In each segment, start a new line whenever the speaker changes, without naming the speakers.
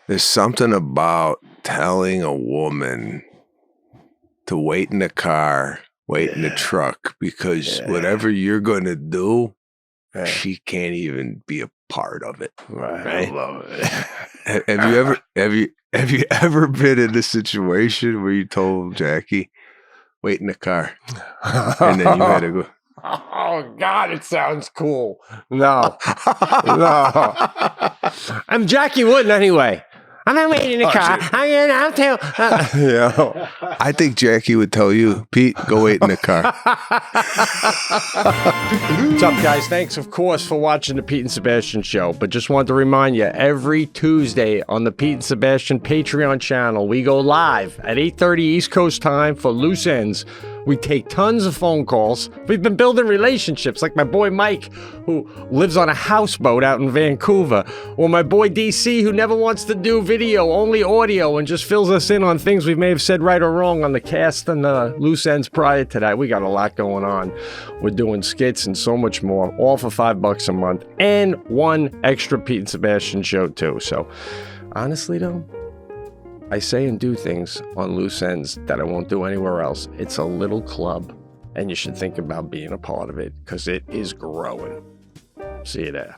There's something about telling a woman to wait in the car, wait in the truck, because whatever you're going to do, she can't even be a part of it. Right?
I love it.
Have you ever been in a situation where you told Jackie, wait in the car, and then you had to go?
Oh God, it sounds cool. No. I'm Jackie Wooden anyway. I'm not waiting in the car. I'll tell.
I think Jackie would tell you, Pete, go wait in the car.
What's up, guys? Thanks, of course, for watching the Pete and Sebastian show. But just wanted to remind you, every Tuesday on the Pete and Sebastian Patreon channel, we go live at 8:30 East Coast time for Loose Ends. We take tons of phone calls. We've been building relationships, like my boy Mike, who lives on a houseboat out in Vancouver, or my boy DC, who never wants to do video, only audio, and just fills us in on things we may have said right or wrong on the cast and the Loose Ends prior to that. We got a lot going on. We're doing skits and so much more, all for $5 a month, and one extra Pete and Sebastian show too. So, honestly though, I say and do things on Loose Ends that I won't do anywhere else. It's a little club, and you should think about being a part of it, because it is growing. See you there.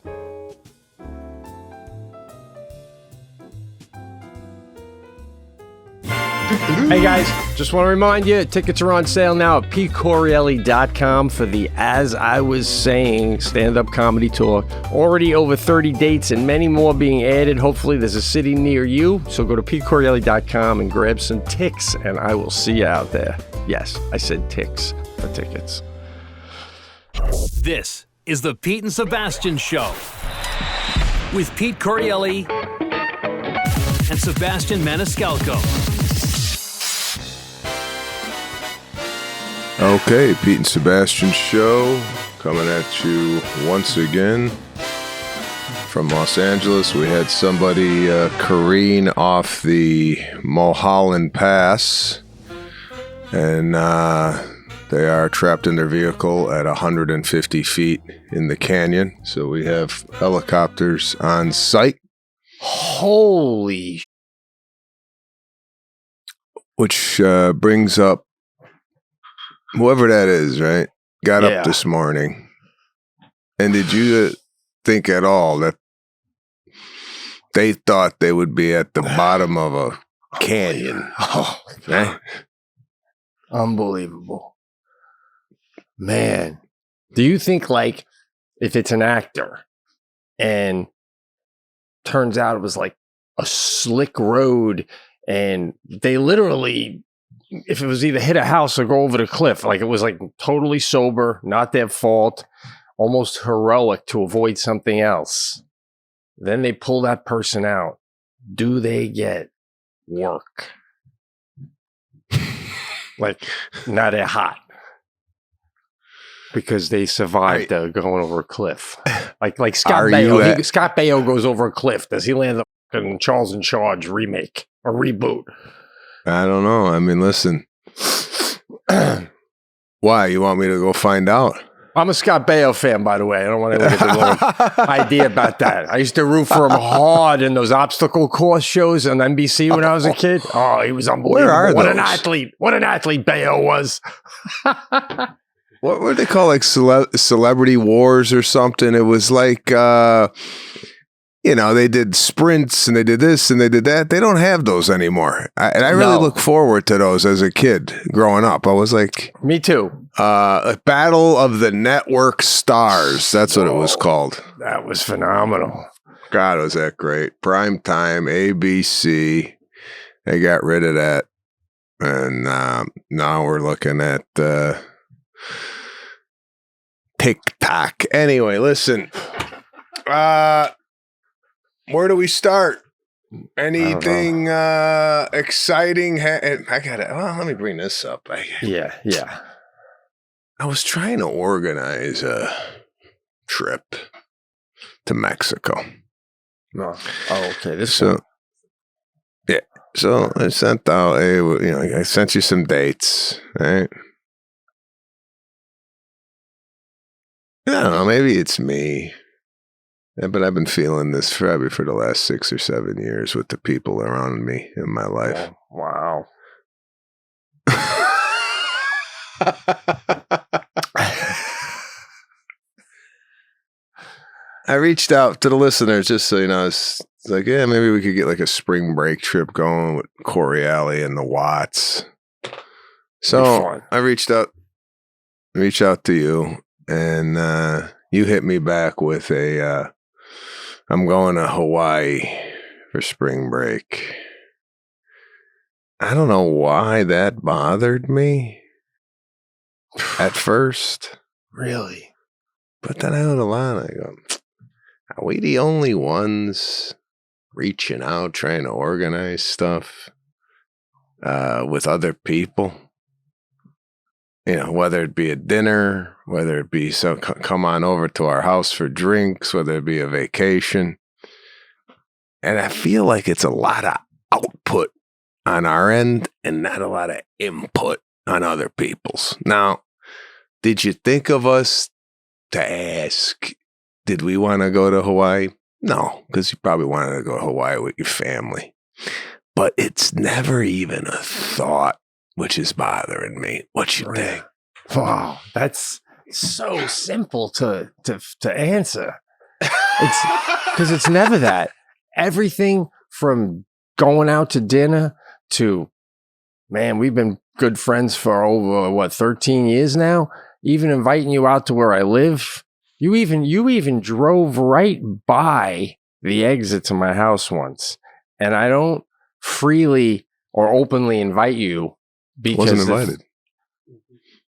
Hey guys, just want to remind you, tickets are on sale now at pcorreale.com for the As I Was Saying stand-up comedy tour. Already over 30 dates and many more being added. Hopefully there's a city near you. So go to pcorreale.com and grab some ticks, and I will see you out there. Yes, I said ticks for tickets.
This is the Pete and Sebastian Show with Pete Correale and Sebastian Maniscalco.
Okay, Pete and Sebastian show coming at you once again from Los Angeles. We had somebody careen off the Mulholland Pass, and they are trapped in their vehicle at 150 feet in the canyon. So we have helicopters on site.
Holy.
Which brings up whoever that is, right? Got up this morning. And did you think at all that they thought they would be at the bottom of a canyon?
Oh, right? Unbelievable. Man. Do you think, like, if it's an actor and turns out it was like a slick road and they literally, if it was either hit a house or go over the cliff, like it was like totally sober, not their fault, almost heroic to avoid something else. Then they pull that person out. Do they get work? Like, now they're hot because they survived going over a cliff. Like Scott Baio. Scott Baio goes over a cliff. Does he land the Charles in Charge remake or reboot?
I don't know. I mean, listen. Why? You want me to go find out?
I'm a Scott Baio fan, by the way. I don't want to get the wrong idea about that. I used to root for him hard in those obstacle course shows on NBC when I was a kid. Oh, he was unbelievable.
Where are
what
those?
an athlete. What an athlete Baio was.
What were they called? Like Celebrity Wars or something? It was like, they did sprints and they did this and they did that. They don't have those anymore. I really look forward to those as a kid growing up. I was like...
Me too.
A Battle of the Network Stars. That's what it was called.
That was phenomenal.
God, was that great. Prime time, ABC. They got rid of that. And now we're looking at TikTok. Anyway, listen. Where do we start? Anything exciting? Let me bring this up.
Yeah.
I was trying to organize a trip to Mexico.
No. Oh, okay.
Yeah. So I sent out I sent you some dates, right? I don't know. Maybe it's me. Yeah, but I've been feeling this probably for the last 6 or 7 years with the people around me in my life.
Wow.
I reached out to the listeners just so you know. It's like, yeah, maybe we could get like a spring break trip going with Correale and the Watts. So I reached out to you, and you hit me back with I'm going to Hawaii for spring break. I don't know why that bothered me at first.
Really?
But then I went along, I go, are we the only ones reaching out, trying to organize stuff with other people? You know, whether it be a dinner, whether it be come on over to our house for drinks, whether it be a vacation. And I feel like it's a lot of output on our end and not a lot of input on other people's. Now, did you think of us to ask, did we want to go to Hawaii? No, because you probably wanted to go to Hawaii with your family. But it's never even a thought, which is bothering me. What you think?
Wow, that's so simple to answer. It's because it's never that. Everything from going out to dinner to, man, we've been good friends for over 13 years now. Even inviting you out to where I live. You even drove right by the exit to my house once, and I don't freely or openly invite you because
wasn't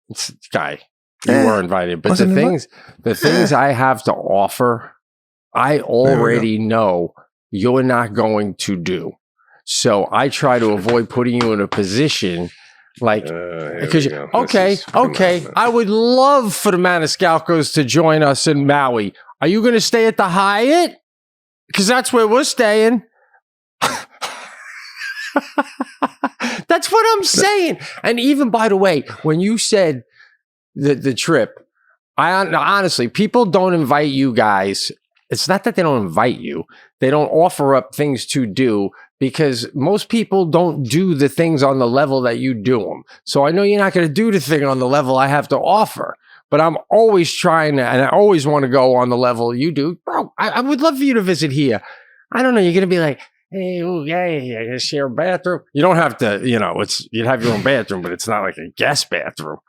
invited.
Guy, you were invited, but the things I have to offer, I already know you're not going to do. So I try to avoid putting you in a position. Like, because okay, I would love for the Maniscalcos to join us in Maui. Are you going to stay at the Hyatt? Because that's where we're staying. That's what I'm saying. And even, by the way, when you said the trip, honestly, people don't invite you guys. It's not that they don't invite you. They don't offer up things to do because most people don't do the things on the level that you do them. So I know you're not going to do the thing on the level I have to offer, but I'm always trying to, and I always want to go on the level you do. Bro, I would love for you to visit here. I don't know. You're going to be like, hey, ooh, yeah, you're going to share a bathroom. You don't have to, you'd have your own bathroom, but it's not like a guest bathroom.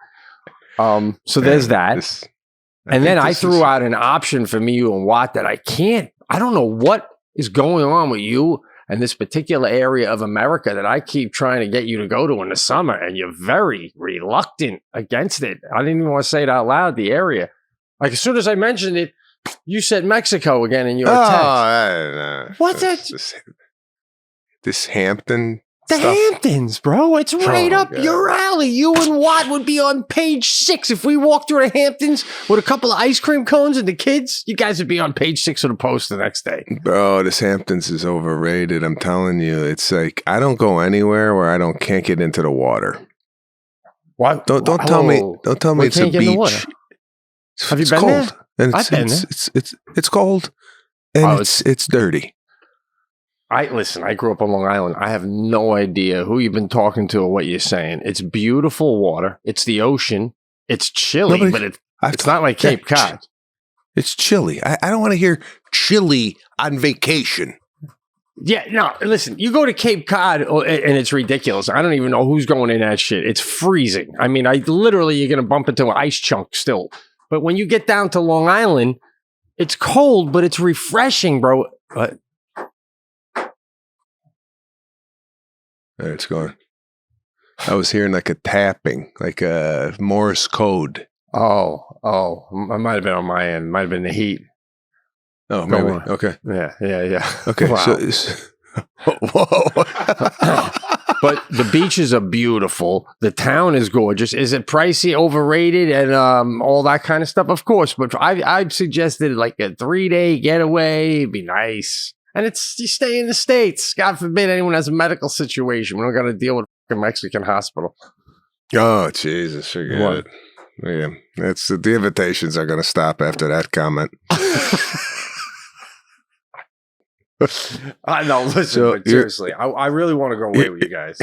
So there's that. And then I threw out an option for me, you and Watt that I don't know what is going on with you and this particular area of America that I keep trying to get you to go to in the summer. And you're very reluctant against it. I didn't even want to say it out loud, the area. Like as soon as I mentioned it, you said Mexico again in your text. What's that?
This Hampton
The
stuff.
Hamptons, bro. It's right up your alley. You and Watt would be on page 6 if we walked through the Hamptons with a couple of ice cream cones and the kids. You guys would be on page 6 of the Post the next day.
Bro, this Hamptons is overrated. I'm telling you. It's like I don't go anywhere where I can't get into the water.
What?
Don't tell me. Don't tell me it's a beach.
Have you been there?
And
I've been there.
It's cold and it's dirty.
Listen, I grew up on Long Island. I have no idea who you've been talking to or what you're saying. It's beautiful water. It's the ocean. It's chilly, but it's not like Cape Cod.
It's chilly. I don't want to hear chilly on vacation.
Yeah, no, listen, you go to Cape Cod and it's ridiculous. I don't even know who's going in that shit. It's freezing. I mean, literally, you're going to bump into an ice chunk still. But when you get down to Long Island, it's cold, but it's refreshing, bro.
There it's going. I was hearing like a tapping, like a Morse code.
Oh, it might have been on my end. Might have been the heat.
Oh, maybe. Okay.
Yeah.
Okay.
Wow.
Whoa.
But the beaches are beautiful. The town is gorgeous. Is it pricey, overrated, and all that kind of stuff? Of course. But I've suggested like a 3-day getaway. It'd be nice. And you stay in the States. God forbid anyone has a medical situation. We don't got to deal with a Mexican hospital.
Oh, Jesus. Forget it. Yeah. The invitations are going to stop after that comment.
I know. Listen,
So
but seriously, I really want to go away with you guys.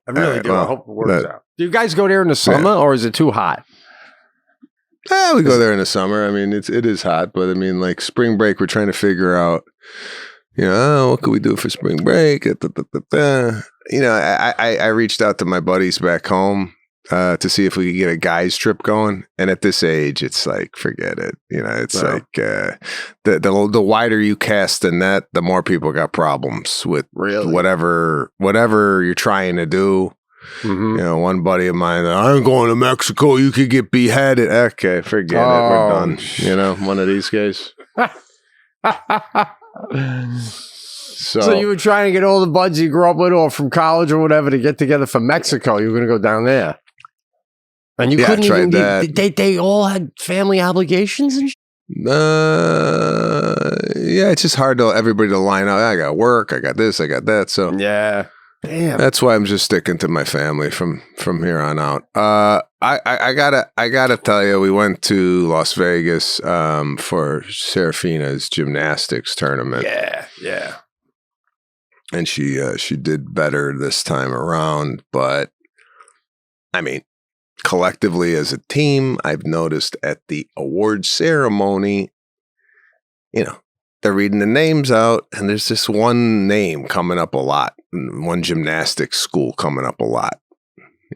I really do.
well,
I hope it works out. Do you guys go there in the summer, or is it too hot?
We go there in the summer. I mean, it is hot, but I mean, like spring break, we're trying to figure out, what can we do for spring break? You know, I reached out to my buddies back home to see if we could get a guys trip going. And at this age, it's like, forget it. You know, it's like the wider you cast the net, the more people got problems with whatever you're trying to do. Mm-hmm. You know, one buddy of mine, I'm going to Mexico. You could get beheaded. Okay, forget it. We're done. You know, one of these guys. So
you were trying to get all the buds you grew up with or from college or whatever to get together for Mexico. You were going to go down there. And you couldn't even they all had family obligations and
yeah, it's just hard to everybody to line up. I got work, I got this, I got that. So
yeah. Damn.
That's why I'm just sticking to my family from here on out. I gotta tell you, we went to Las Vegas for Serafina's gymnastics tournament.
Yeah.
And she did better this time around, but I mean, collectively as a team, I've noticed at the award ceremony, you know, they're reading the names out, and there's this one name coming up a lot, one gymnastics school coming up a lot.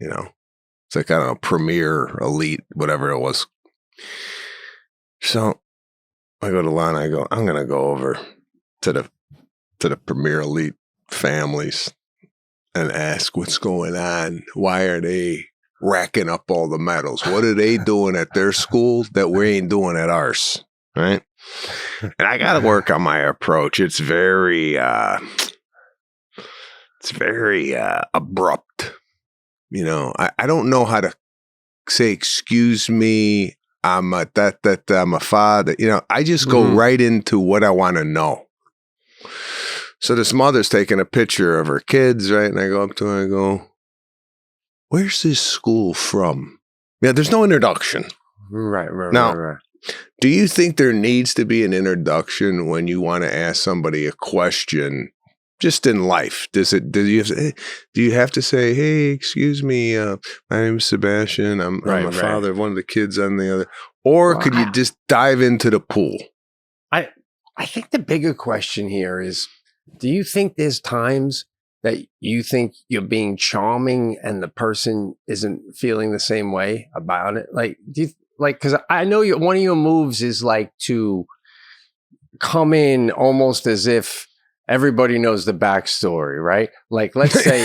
You know, it's like, I don't know, Premier, Elite, whatever it was. So I go to Lana, I go, I'm going to go over to the Premier Elite families and ask what's going on. Why are they racking up all the medals? What are they doing at their school that we ain't doing at ours? Right? And I got to work on my approach. It's very abrupt. You know, I don't know how to say, excuse me, I'm a father. You know, I just go right into what I want to know. So this mother's taking a picture of her kids, right? And I go up to her and I go, where's this school from? Yeah, there's no introduction.
Right.
Now, do you think there needs to be an introduction when you want to ask somebody a question just in life? Do you have to say, hey, excuse me, my name is Sebastian. I'm a father of one of the kids on the other. Or could you just dive into the pool?
I think the bigger question here is, do you think there's times that you think you're being charming and the person isn't feeling the same way about it? Like, because I know one of your moves is like to come in almost as if everybody knows the backstory, right? Like, let's say,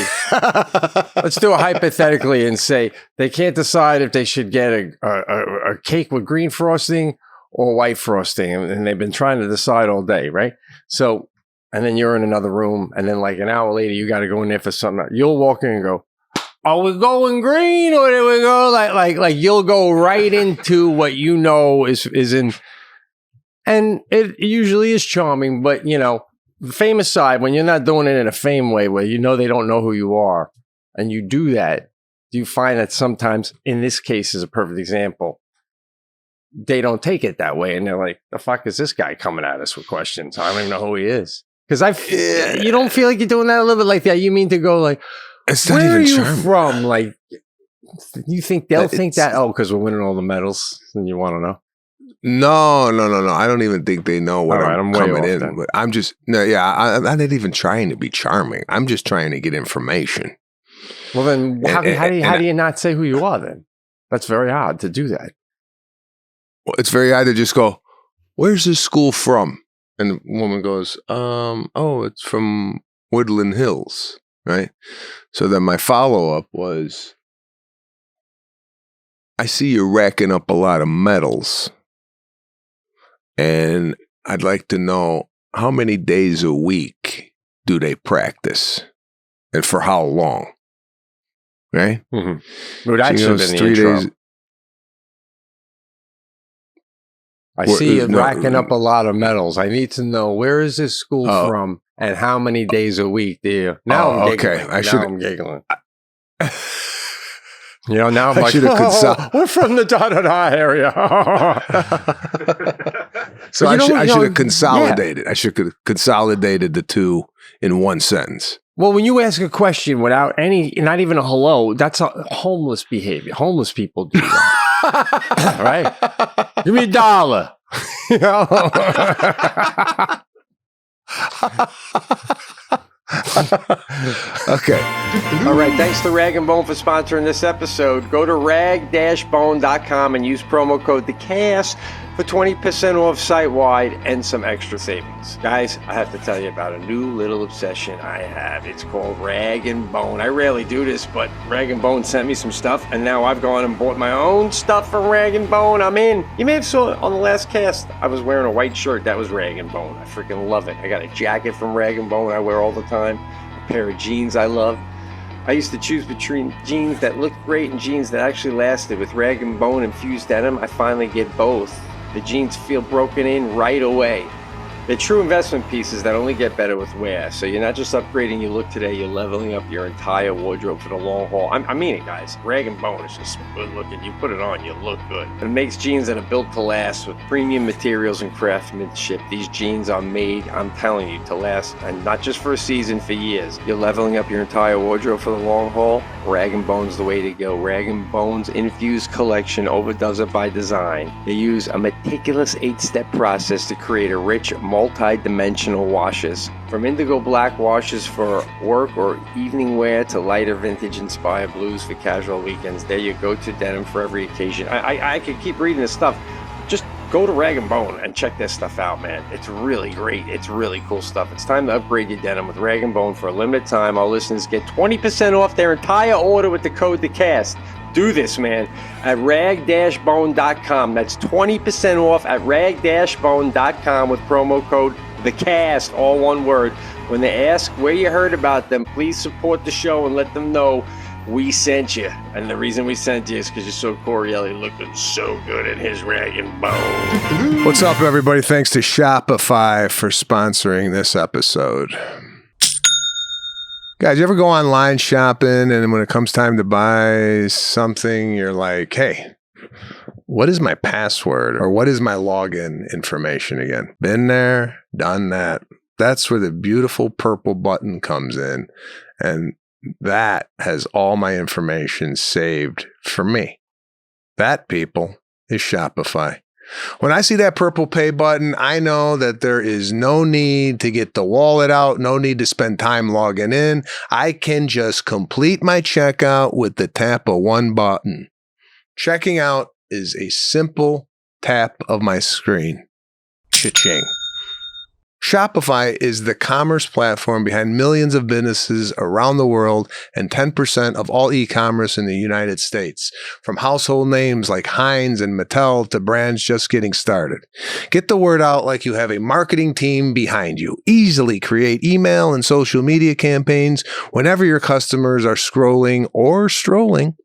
let's do it hypothetically and say they can't decide if they should get a cake with green frosting or white frosting. And they've been trying to decide all day, right? So, and then you're in another room, and then like an hour later, you got to go in there for something. You'll walk in and go, are we going green, or do we go like you'll go right into what you know is in, and it usually is charming. But you know, the fame aside, when you're not doing it in a fame way where you know they don't know who you are, and you do that, do you find that sometimes, in this case, is a perfect example, they don't take it that way, and they're like, the fuck is this guy coming at us with questions? I don't even know who he is. Because you don't feel like you're doing that a little bit like that. You mean to go like,
it's not
where
even
are you
charming.
from? Like, you think they'll think that? Oh, because we're winning all the medals, and you want to know?
No. I don't even think they know what I'm coming in.
Then.
But I'm just I'm not even trying to be charming. I'm just trying to get information.
Well, then how do you not say who you are then? That's very odd to do that.
Well, it's very odd to just go, where's this school from? And the woman goes, it's from Woodland Hills, right? So then my follow-up was, I see you're racking up a lot of medals, and I'd like to know how many days a week do they practice, and for how long, right?
Mm-hmm. Well, that should have been the intro. Days. I see you racking up a lot of medals. I need to know, where is this school from and how many days a week do you? Now I'm giggling. I'm giggling. You know, now I'm like, we're from the da-da-da area.
So
But
I should have
yeah.
consolidated. I should have consolidated the two in one sentence.
Well, when you ask a question without not even a hello, that's a homeless behavior. Homeless people do that. All right? Give me $1. You know?
Okay.
All right. Thanks to Rag & Bone for sponsoring this episode. Go to rag-bone.com and use promo code THECAST for 20% off site-wide and some extra savings. Guys, I have to tell you about a new little obsession I have. It's called Rag & Bone. I rarely do this, but Rag & Bone sent me some stuff, and now I've gone and bought my own stuff from Rag & Bone. I'm in. You may have saw it on the last cast. I was wearing a white shirt. That was Rag & Bone. I freaking love it. I got a jacket from Rag & Bone I wear all the time. A pair of jeans I love. I used to choose between jeans that looked great and jeans that actually lasted. With Rag & Bone infused denim, I finally get both. The jeans feel broken in right away. They're true investment pieces that only get better with wear. So you're not just upgrading your look today, you're leveling up your entire wardrobe for the long haul. I mean it, guys. Rag & Bone is just good looking. You put it on, you look good. And it makes jeans that are built to last with premium materials and craftsmanship. These jeans are made, I'm telling you, to last, and not just for a season, for years. You're leveling up your entire wardrobe for the long haul. Rag & Bone's the way to go. Rag & Bone's infused collection overdoes it by design. They use a meticulous 8-step process to create a rich, multi-dimensional washes. From indigo black washes for work or evening wear to lighter vintage-inspired blues for casual weekends, they're your go-to denim for every occasion. I could keep reading this stuff. Just go to Rag & Bone and check their stuff out, man. It's really great. It's really cool stuff. It's time to upgrade your denim with Rag & Bone for a limited time. Our listeners get 20% off their entire order with the code THECAST. Do this, man, at rag-bone.com. That's 20% off at rag-bone.com with promo code THECAST, all one word. When they ask where you heard about them, please support the show and let them know we sent you. And the reason we sent you is because you saw Correale looking so good in his Rag & Bone.
What's up, everybody? Thanks to Shopify for sponsoring this episode. Guys, you ever go online shopping and when it comes time to buy something, you're like, hey, what is my password or what is my login information again? Been there, done that. That's where the beautiful purple button comes in. And that has all my information saved for me. That, people, is Shopify. When I see that purple pay button, I know that there is no need to get the wallet out, no need to spend time logging in. I can just complete my checkout with the tap of one button. Checking out is a simple tap of my screen. Cha-ching. Shopify is the commerce platform behind millions of businesses around the world and 10% of all e-commerce in the United States. From household names like Heinz and Mattel to brands just getting started. Get the word out like you have a marketing team behind you. Easily create email and social media campaigns whenever your customers are scrolling or strolling.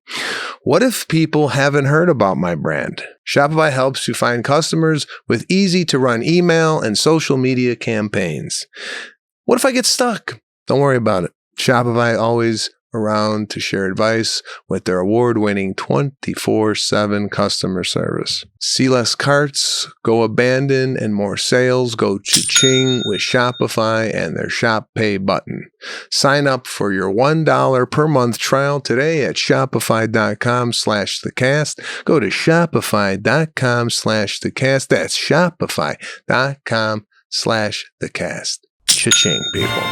What if people haven't heard about my brand? Shopify helps you find customers with easy-to-run email and social media campaigns. What if I get stuck? Don't worry about it. Shopify always around to share advice with their award-winning 24/7 customer service. See less carts, go abandoned, and more sales go cha-ching with Shopify and their Shop Pay button. Sign up for your $1 per month trial today at shopify.com/thecast. Go to shopify.com/thecast. That's shopify.com/thecast. Cha-ching, people.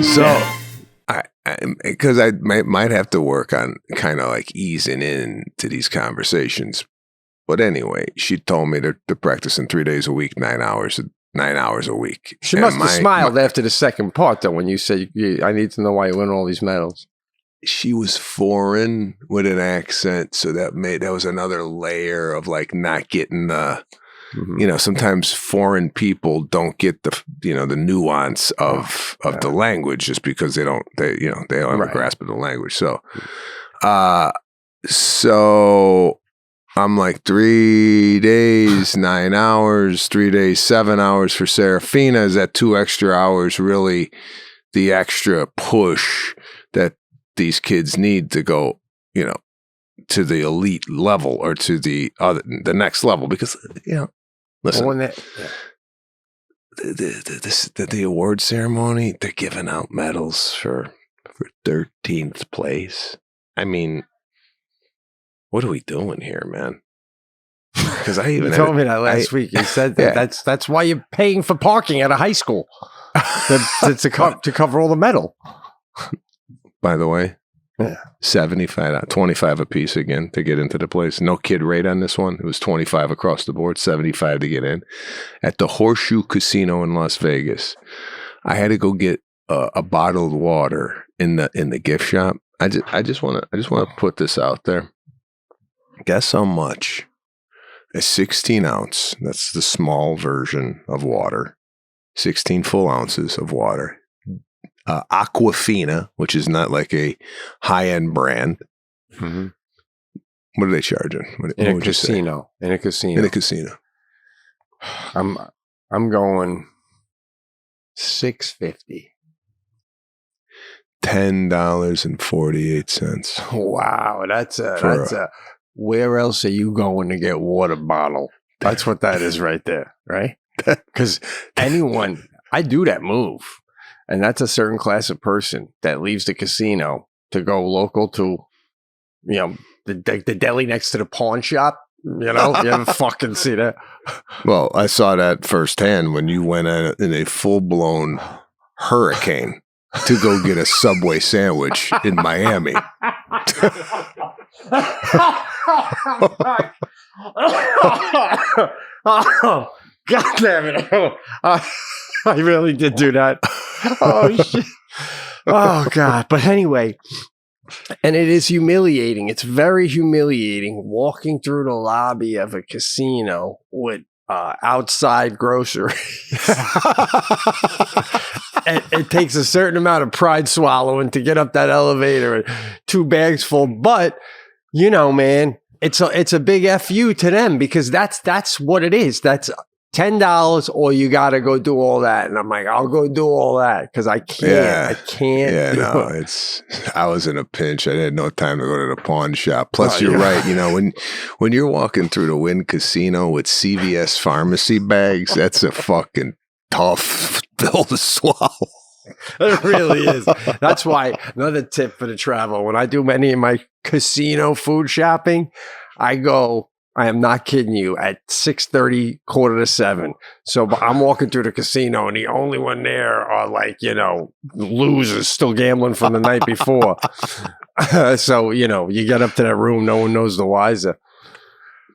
So, because I might have to work on kind of like easing into these conversations. But anyway, she told me they're practicing 3 days a week, 9 hours a week.
She must have smiled after the second part, though, when you said, I need to know why you win all these medals.
She was foreign with an accent, so that was another layer of like not getting the... You know, sometimes foreign people don't get the nuance of the language just because they don't have a grasp of the language. So, so I'm like 3 days, 9 hours, 3 days, 7 hours for Serafina. Is that 2 extra hours really the extra push that these kids need to go, to the elite level or to the next level? Because, Listen,
When
the award ceremony, they're giving out medals for 13th place. I mean, what are we doing here, man? Because I even
you told me that last week. You said that that's why you're paying for parking at a high school to cover all the metal.
By the way,
Yeah.
75, 25 a piece again to get into the place. No kid rate on this one. It was 25 across the board, 75 to get in. At the Horseshoe Casino in Las Vegas, I had to go get a bottled water in the gift shop. I just want to put this out there. Guess how much a 16 ounce, that's the small version of water, 16 full ounces of water, Aquafina, which is not like a high-end brand.
Mm-hmm.
What are they charging?
In a casino.
In a casino.
I'm going $6.50.
$10.48.
Wow, that's a. Where else are you going to get water bottle? That's what that is right there, right? Because I do that move, and that's a certain class of person that leaves the casino to go local to, the deli next to the pawn shop. You ever fucking see that?
Well, I saw that firsthand when you went in a full-blown hurricane to go get a Subway sandwich in Miami.
Oh, God damn it. I really did do that. Oh, shit. Oh, God. But anyway, and it is humiliating. It's very humiliating walking through the lobby of a casino with outside groceries. It takes a certain amount of pride swallowing to get up that elevator and 2 bags full. But, man, it's a big FU to them because that's what it is. That's $10 or you got to go do all that. And I'm like, I'll go do all that because I can't.
Yeah.
I can't.
Yeah, no, I was in a pinch. I had no time to go to the pawn shop. Plus, you're right. When you're walking through the Wynn Casino with CVS pharmacy bags, that's a fucking tough pill to swallow.
It really is. That's why another tip for the travel. When I do any of my casino food shopping, I am not kidding you, at 6:30, 6:45. So I'm walking through the casino and the only one there are losers still gambling from the night before. So, you get up to that room, no one knows the wiser.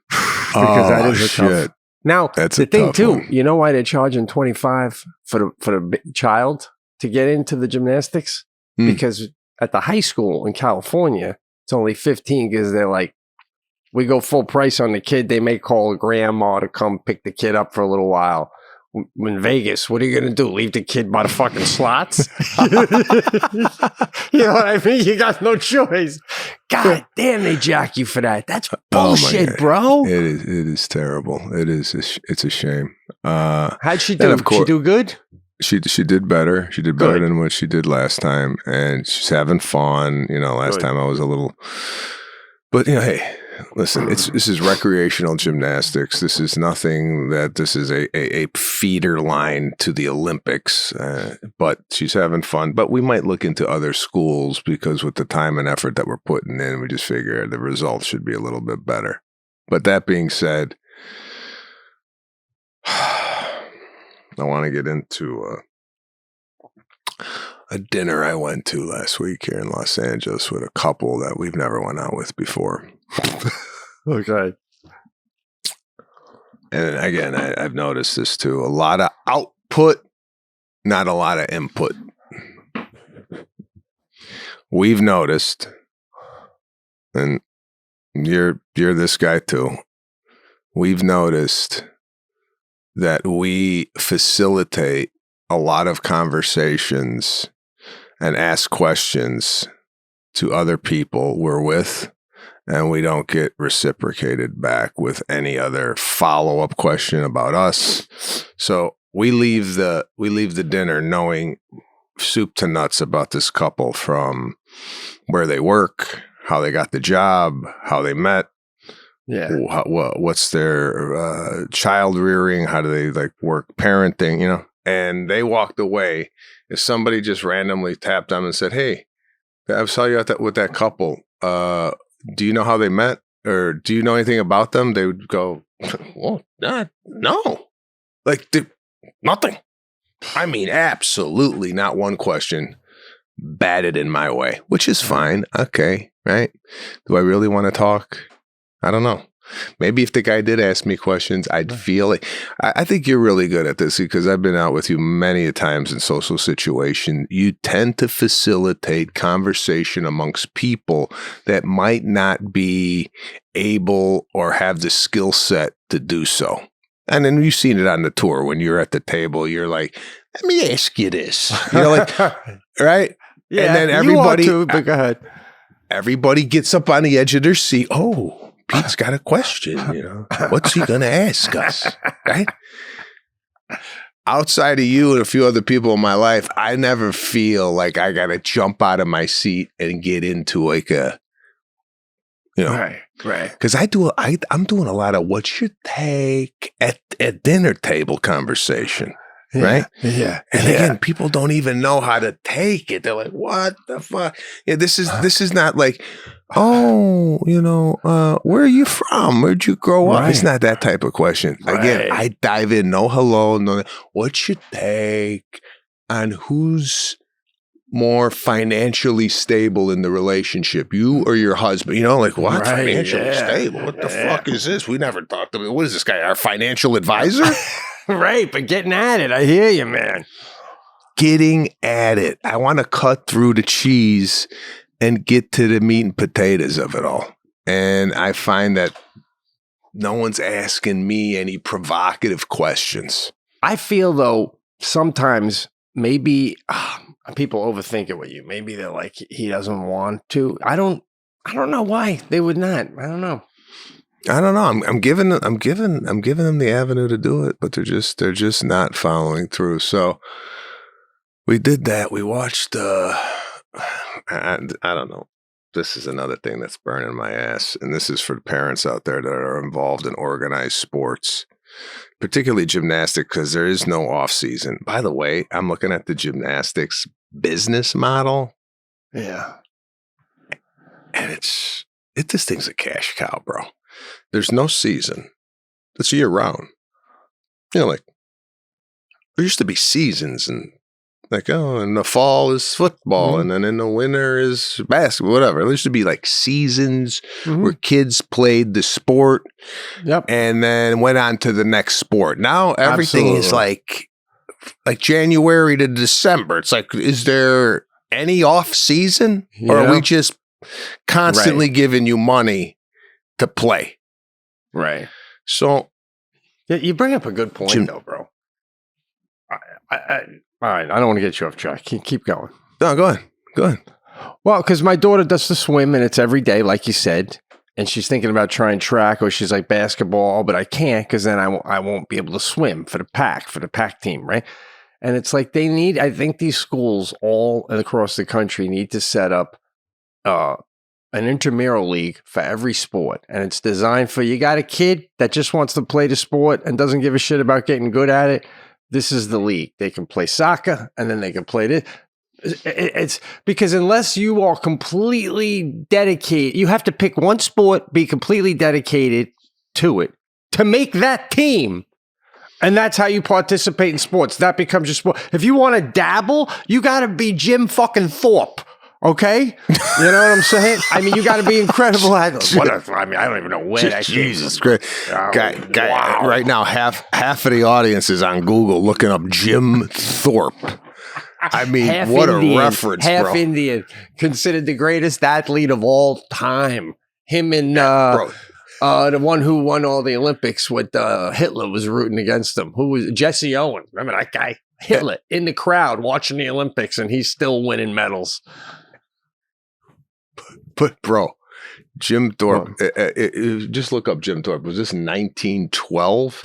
Because that is a tough. Now, that's the thing too, one. You know why they're charging $25 for the child to get into the gymnastics? Because at the high school in California, it's only $15 because they're like, we go full price on the kid. They may call a grandma to come pick the kid up for a little while. In Vegas, what are you going to do? Leave the kid by the fucking slots? You know what I mean? You got no choice. God damn, they jack you for that. That's bullshit, bro.
It is terrible. It is. It's a shame.
How'd she do? Did she do good?
She did better. She did better than what she did last time. And she's having fun. Last time I was a little... But, hey... Listen, this is recreational gymnastics. This is nothing that this is a feeder line to the Olympics, but she's having fun. But we might look into other schools because with the time and effort that we're putting in, we just figure the results should be a little bit better. But that being said, I want to get into a dinner I went to last week here in Los Angeles with a couple that we've never went out with before.
Okay.
And again, I've noticed this too. A lot of output, not a lot of input. We've noticed, and you're this guy too. We've noticed that we facilitate a lot of conversations and ask questions to other people we're with, and we don't get reciprocated back with any other follow-up question about us. So we leave the dinner knowing soup to nuts about this couple, from where they work, how they got the job, how they met,
Yeah.
What's their child rearing? How do they like work parenting? And they walked away. If somebody just randomly tapped them and said, "Hey, I saw you with that couple. Do you know how they met, or do you know anything about them?" They would go, "Well, no, like nothing." I mean, absolutely not one question batted in my way, which is fine. Okay, right? Do I really want to talk? I don't know. Maybe if the guy did ask me questions, I'd feel it. I think you're really good at this because I've been out with you many a times in social situations. You tend to facilitate conversation amongst people that might not be able or have the skill set to do so. And then you've seen it on the tour when you're at the table, you're like, "Let me ask you this." Right?
Yeah,
and then everybody,
you want to, but go ahead.
Everybody gets up on the edge of their seat. Oh, Pete's got a question, What's he going to ask us, right? Outside of you and a few other people in my life, I never feel like I got to jump out of my seat and get into like a,
Right.
Because I'm doing a lot of what's your take at dinner table conversation.
Yeah,
right?
Yeah.
And again, people don't even know how to take it. They're like, "What the fuck?" Yeah, this is not like, "Oh, where are you from? Where'd you grow up?"
Right.
It's not that type of question. Again,
Right.
I dive in, no hello, no. What's your take on who's more financially stable in the relationship, you or your husband? Like, what?
Right,
Financially stable? What the fuck is this? We never talked about. What is this guy? Our financial advisor?
Right, but getting at it. I hear you, man.
Getting at it. I want to cut through the cheese and get to the meat and potatoes of it all. And I find that no one's asking me any provocative questions.
I feel, though, sometimes maybe people overthink it with you. Maybe they're like, he doesn't want to. I don't know why they would not. I don't know.
I'm giving them the avenue to do it, but they're just not following through. So we did that. We watched. I don't know. This is another thing that's burning my ass, and this is for the parents out there that are involved in organized sports, particularly gymnastics, because there is no off season. By the way, I'm looking at the gymnastics business model.
Yeah,
and this thing's a cash cow, bro. There's no season. It's year round. Like there used to be seasons, and like, in the fall is football, and then in the winter is basketball, whatever. There used to be like seasons where kids played the sport, and then went on to the next sport. Now everything is like January to December. It's like, is there any off season, or are we just constantly giving you money to play?
Right.
So
you bring up a good point, though, bro. All right, I don't want to get you off track. Keep going.
No, go ahead.
Well, because my daughter does the swim, and it's every day, like you said, and she's thinking about trying track, or she's like basketball, but I can't because then I won't be able to swim for the pack team, right? And it's like I think these schools all across the country need to set up an intramural league for every sport. And it's designed for, you got a kid that just wants to play the sport and doesn't give a shit about getting good at it. This is the league. They can play soccer, and then they can play this. It's because unless you are completely dedicated, you have to pick one sport, be completely dedicated to it to make that team. And that's how you participate in sports. That becomes your sport. If you want to dabble, you got to be Jim fucking Thorpe. Okay? You know what I'm saying? I mean, you got to be incredible at it. I don't even know where that
Jesus Christ. Guy, wow. Right now, half of the audience is on Google looking up Jim Thorpe. I mean, half what Indian, a reference,
half
bro.
Indian, considered the greatest athlete of all time. Him and the one who won all the Olympics with Hitler was rooting against him. Who was Jesse Owens? Remember that guy? Hitler in the crowd watching the Olympics, and he's still winning medals.
But bro, Jim Thorpe, just look up Jim Thorpe. Was this 1912?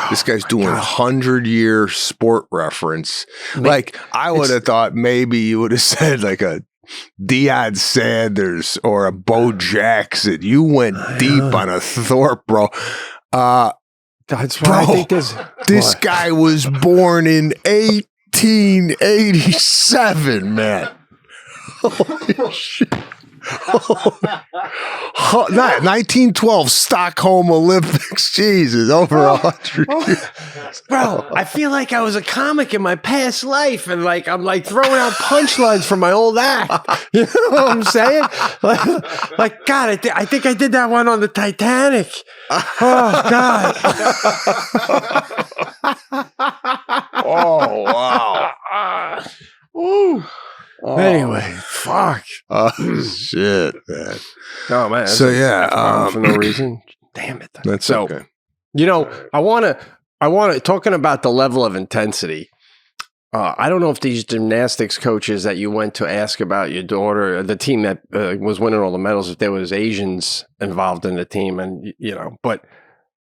This guy's doing 100-year sport reference. Like, I would have thought maybe you would have said like a Deion Sanders or a Bo Jackson. You went deep on a Thorpe, bro.
That's why I think
this guy was born in 1887, man. Holy shit. 1912 Stockholm Olympics. Jesus, over 100 years.
Bro, I feel like I was a comic in my past life, and like I'm like throwing out punchlines from my old act. You know what I'm saying? Like God, I think I did that one on the Titanic. Oh God.
Oh wow.
Ooh. Oh. Anyway, fuck.
Shit, man.
Oh man.
So yeah,
for no reason. Damn it.
That's so okay.
You know, I want to talking about the level of intensity. I don't know if these gymnastics coaches that you went to ask about your daughter, the team that was winning all the medals, if there was Asians involved in the team, and you know, but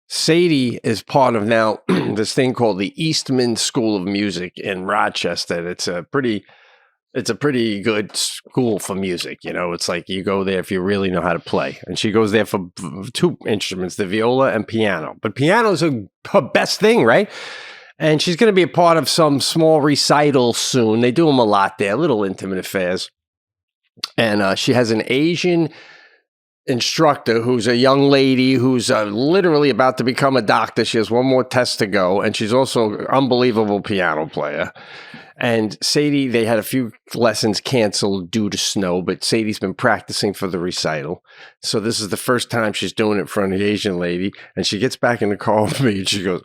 Sadie is part of now this thing called the Eastman School of Music in Rochester. It's a pretty good school for music. You know, it's like you go there if you really know how to play. And she goes there for two instruments, the viola and piano. But piano is her best thing, right? And she's going to be a part of some small recital soon. They do them a lot there, little intimate affairs. And she has an Asian instructor who's a young lady who's literally about to become a doctor. She has one more test to go. And she's also an unbelievable piano player. And Sadie, they had a few lessons canceled due to snow, but Sadie's been practicing for the recital. So this is the first time she's doing it in front of the Asian lady. And she gets back in the car with me and she goes,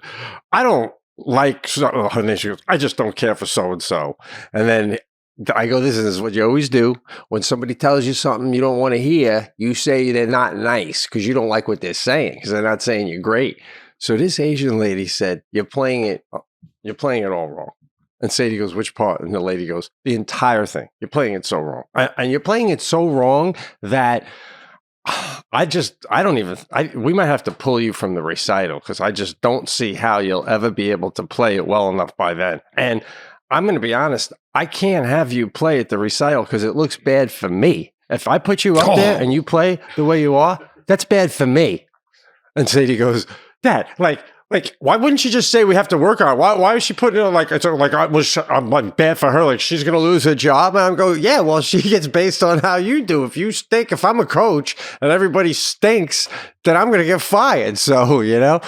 I don't like, and then she goes, I just don't care for so-and-so. And then I go, this is what you always do. When somebody tells you something you don't want to hear, you say they're not nice because you don't like what they're saying because they're not saying you're great. So this Asian lady said, you're playing it all wrong. And Sadie goes, which part? And the lady goes, the entire thing. You're playing it so wrong. And you're playing it so wrong that we might have to pull you from the recital because I just don't see how you'll ever be able to play it well enough by then. And I'm going to be honest, I can't have you play at the recital because it looks bad for me. If I put you up there and you play the way you are, that's bad for me. And Sadie goes, Dad, like, why wouldn't you just say we have to work on it? Why is she putting it I'm like bad for her? Like she's going to lose her job? And I'm going, yeah, well, she gets based on how you do. If you stink, if I'm a coach and everybody stinks, then I'm going to get fired. So, you know,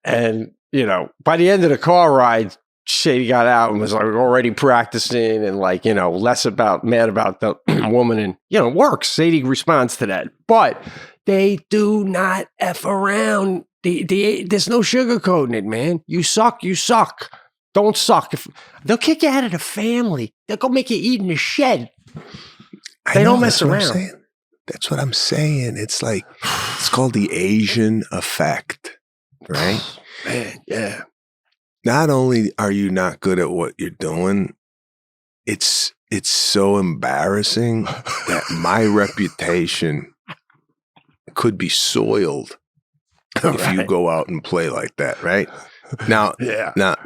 and, you know, by the end of the car ride, Sadie got out and was like already practicing and like, you know, less mad about the woman and, you know, works. Sadie responds to that. But they do not F around. There's no sugarcoating it, man. You suck. Don't suck. They'll kick you out of the family. They'll go make you eat in the shed. They don't mess around.
That's what I'm saying. It's like, it's called the Asian effect, right?
Man, yeah.
Not only are you not good at what you're doing, it's so embarrassing that my reputation could be soiled if you go out and play like that, right? Now,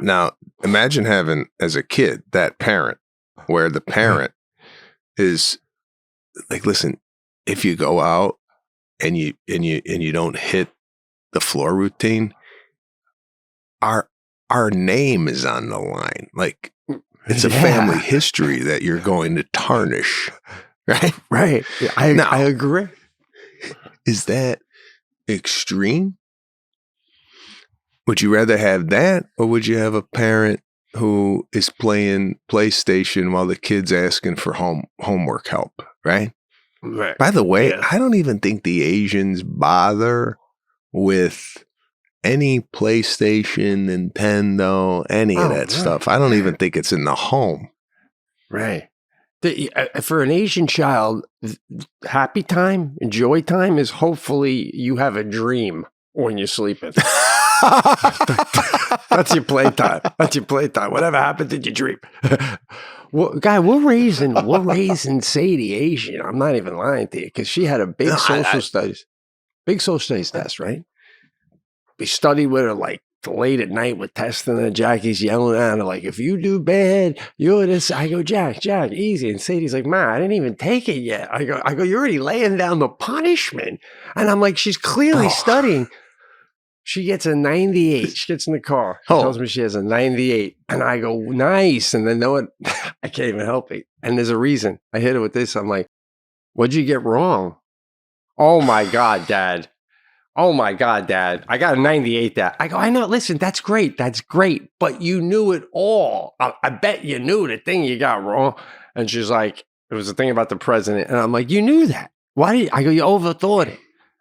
now, imagine having as a kid that parent where the parent is like, listen, if you go out and you don't hit the floor routine, our name is on the line. Like it's a family history that you're going to tarnish, right?
Right. I agree.
Is that extreme? Would you rather have that, or would you have a parent who is playing PlayStation while the kid's asking for homework help, right?
Right.
By the way, I don't even think the Asians bother with any PlayStation, Nintendo, any of that stuff. I don't even think it's in the home.
Right. For an Asian child, happy time, joy time is hopefully you have a dream when you're sleeping. That's your playtime. That's your playtime. Whatever happened in your dream. Well, guy, we're raising Sadie Asian. I'm not even lying to you because she had a big social studies test, right? We studied with her like late at night with testing, and Jackie's yelling at her like, if you do bad, you're this. I go, Jack, easy. And Sadie's like, Ma, I didn't even take it yet. I go, you're already laying down the punishment. And I'm like, she's clearly studying. She gets a 98. She gets in the car. She tells me she has a 98. And I go, nice. And then I can't even help it. And there's a reason. I hit her with this. I'm like, what'd you get wrong? Oh my God, Dad. Oh my God, Dad. I got a 98, Dad. I go, I know. Listen, that's great. That's great. But you knew it all. I bet you knew the thing you got wrong. And she's like, it was the thing about the president. And I'm like, you knew that. Why did you? I go, you overthought it.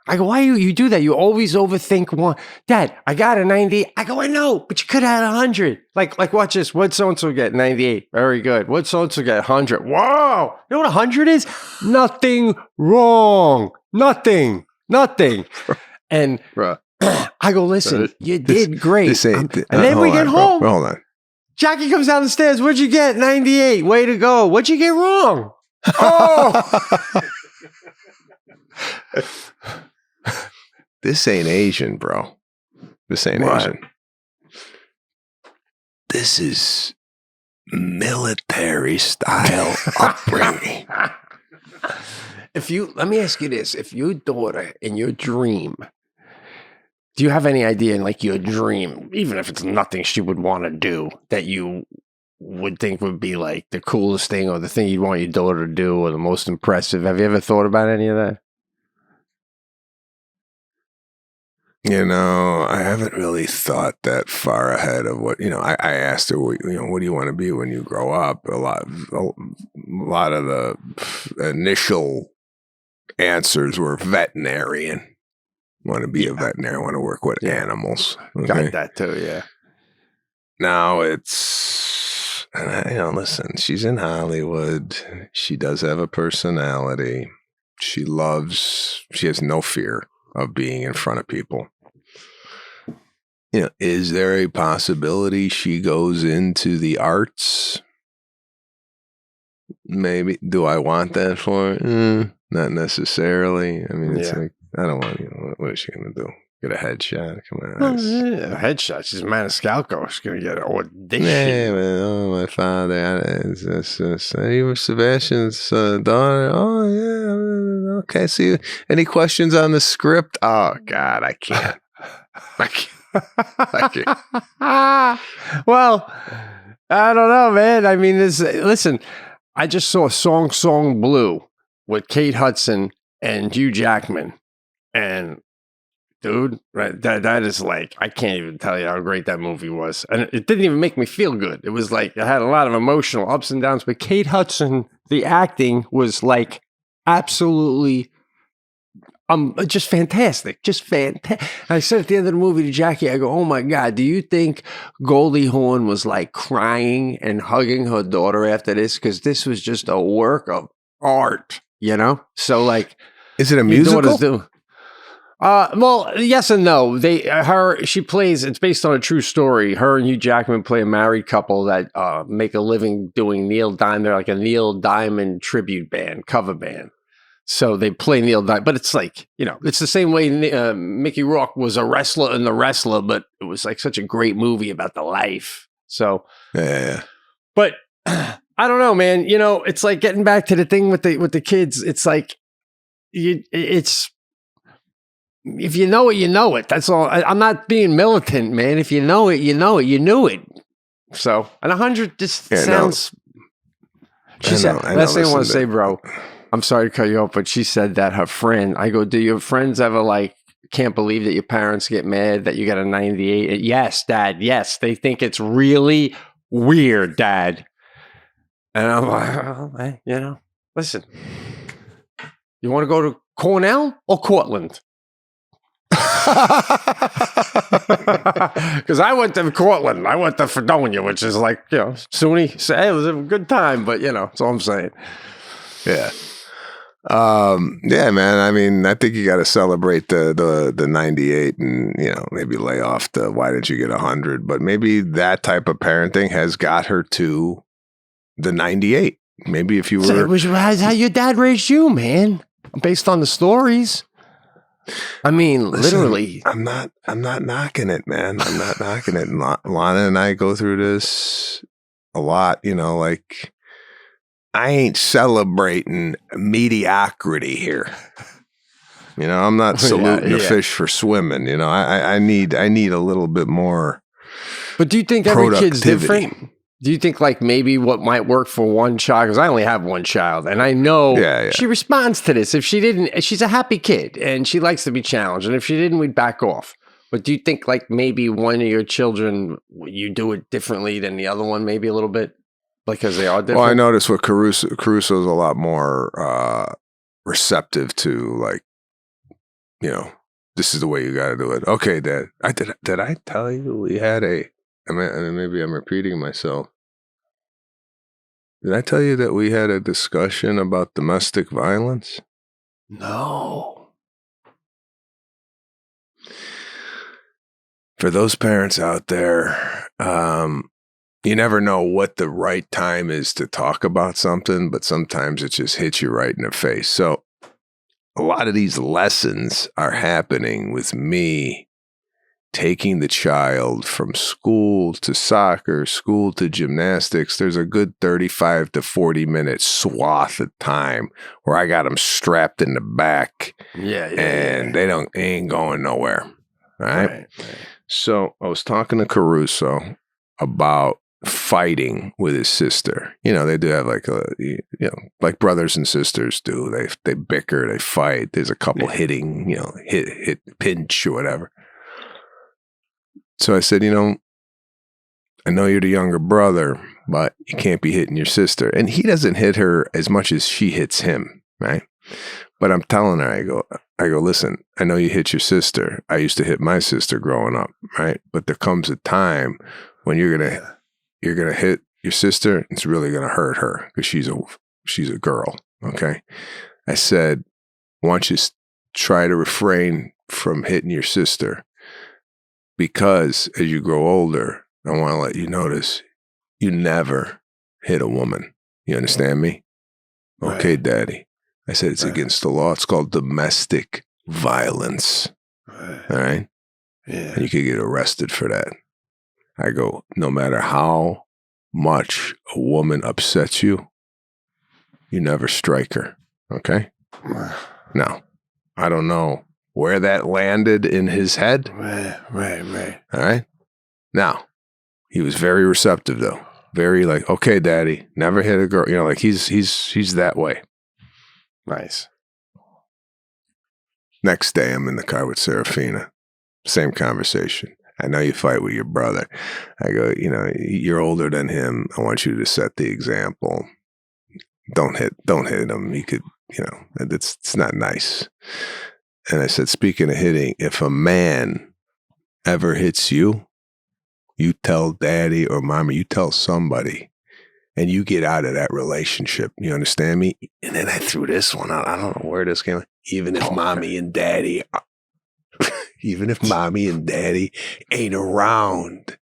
I go, why you do that? You always overthink one. Dad, I got a 98. I go, I know, but you could have had 100. Like watch this. What'd so-and-so get? 98. Very good. What'd so-and-so get? 100. Wow. You know what 100 is? Nothing wrong. Nothing. And I go, listen, you did great. And then we get home.
Hold on.
Jackie comes down the stairs. What'd you get? 98. Way to go. What'd you get wrong? Oh.
This ain't Asian, bro. This ain't Asian. This is military style upbringing.
Let me ask you this. If your daughter in your dream, do you have any idea in like your dream, even if it's nothing she would want to do, that you would think would be like the coolest thing or the thing you'd want your daughter to do or the most impressive? Have you ever thought about any of that?
You know, I haven't really thought that far ahead of what, I asked her, what do you want to be when you grow up? A lot of the initial answers were veterinarian. Want to be a veterinarian, want to work with animals. Okay?
Got that too, yeah.
Now it's, listen, she's in Hollywood. She does have a personality. She has no fear of being in front of people. Is there a possibility she goes into the arts? Maybe. Do I want that for her? Not necessarily. I mean, it's like, I don't want, what is she going to do? Get a headshot? Come on.
A headshot. She's Maniscalco. She's going to get an audition.
Yeah, man. My father. You were Sebastian's daughter. Oh, yeah. Okay. See, any questions on the script? Oh, God, I can't.
Well, I don't know, man. I mean, listen, I just saw Song Blue with Kate Hudson and Hugh Jackman. And dude, right, that is like, I can't even tell you how great that movie was. And it didn't even make me feel good. It was like, I had a lot of emotional ups and downs, but Kate Hudson, the acting was like absolutely just fantastic. Just fantastic. I said at the end of the movie to Jackie, I go, oh my God, do you think Goldie Hawn was like crying and hugging her daughter after this? Because this was just a work of art, So like,
is it a musical?
Well, yes and no. She plays, it's based on a true story. Her and Hugh Jackman play a married couple that make a living doing Neil Diamond. They're like a Neil Diamond tribute band, cover band. So they play Neil Diamond, but it's like, it's the same way Mickey Rourke was a wrestler in The Wrestler, but it was like such a great movie about the life. So,
yeah.
But I don't know, man. It's like getting back to the thing with the kids. It's like, if you know it, you know it. That's all. I'm not being militant, man. If you know it, you know it. You knew it. So, and 100 just sounds. She said, last thing I want to say, bro, I'm sorry to cut you off, but she said that her friend, I go, do your friends ever like, can't believe that your parents get mad that you got a 98? Yes, Dad. Yes. They think it's really weird, Dad. And I'm like, listen, you want to go to Cornell or Cortland? Because I went to Cortland. I went to Fredonia, which is like, SUNY. So, it was a good time, but, that's all I'm saying.
Yeah. Yeah, man. I mean, I think you got to celebrate the 98 and, maybe lay off the why didn't you get 100? But maybe that type of parenting has got her to the 98. Maybe if you were...
So it was how your dad raised you, man. Based on the stories. I mean,
Listen,
literally.
I'm not knocking it, man. I'm not knocking it. Lana and I go through this a lot, like I ain't celebrating mediocrity here. I'm not saluting a fish for swimming. I need a little bit more.
But do you think every kid's different? Do you think like maybe what might work for one child? Because I only have one child, and I know she responds to this. If she didn't, she's a happy kid, and she likes to be challenged. And if she didn't, we'd back off. But do you think like maybe one of your children, you do it differently than the other one, maybe a little bit, because they are different?
Well, I noticed with Caruso's a lot more receptive to like, this is the way you got to do it. Okay, Dad. Did I tell you we had maybe I'm repeating myself. Did I tell you that we had a discussion about domestic violence?
No.
For those parents out there, you never know what the right time is to talk about something, but sometimes it just hits you right in the face. So a lot of these lessons are happening with me taking the child from school to soccer, school to gymnastics. There's a good 35 to 40 minute swath of time where I got them strapped in the back. And they ain't going nowhere. Right? So I was talking to Caruso about fighting with his sister. They do have like like brothers and sisters do. They bicker, they fight. There's a couple hitting, hit pinch or whatever. So I said, I know you're the younger brother, but you can't be hitting your sister. And he doesn't hit her as much as she hits him, right? But I'm telling her, I go, listen, I know you hit your sister. I used to hit my sister growing up, right? But there comes a time when you're gonna hit your sister. It's really gonna hurt her because she's a girl, okay? I said, why don't you try to refrain from hitting your sister? Because as you grow older, I want to let you notice, you never hit a woman. You understand me? Okay, Daddy. I said, it's against the law. It's called domestic violence. All right? Yeah. And you could get arrested for that. I go, no matter how much a woman upsets you, you never strike her. Okay? Now, I don't know where that landed in his head. Right. All right. Now, he was very receptive though. Very like, okay, Daddy, never hit a girl. Like he's that way.
Nice.
Next day, I'm in the car with Serafina. Same conversation. I know you fight with your brother. I go, you're older than him. I want you to set the example. Don't hit him. He could, it's not nice. And I said, speaking of hitting, if a man ever hits you, you tell Daddy or Mommy, you tell somebody, and you get out of that relationship. You understand me? And then I threw this one out. I don't know where this came from. Even if Mommy and Daddy ain't around.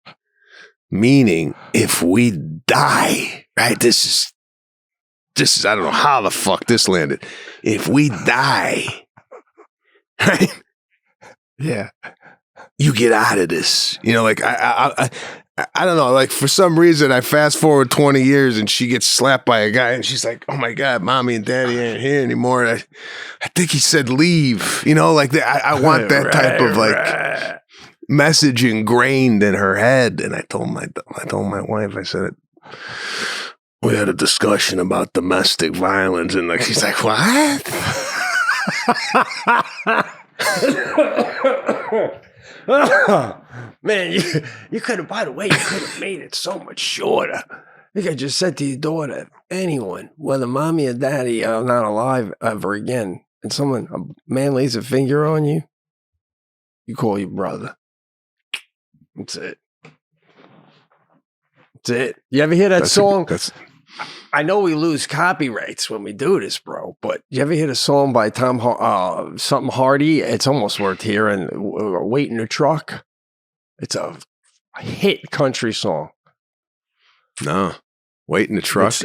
Meaning, if we die, right? This is, I don't know how the fuck this landed. If we die, right?
Yeah.
You get out of this. Like I don't know. Like for some reason, I fast forward 20 years and she gets slapped by a guy and she's like, "Oh my God, Mommy and Daddy ain't here anymore." And I think he said leave. Like I want that type of like message ingrained in her head. And I told my wife, I said, we had a discussion about domestic violence, and like she's like, what?
Man, you could have, by the way, you could have made it so much shorter. You could have just said to your daughter, anyone, whether Mommy or Daddy are not alive ever again, and a man lays a finger on you, you call your brother. That's it. You ever hear that song? I know we lose copyrights when we do this, bro, but you ever hear a song by something Hardy? It's almost worth hearing. Wait in the Truck. It's a hit country song.
No. Wait in the Truck?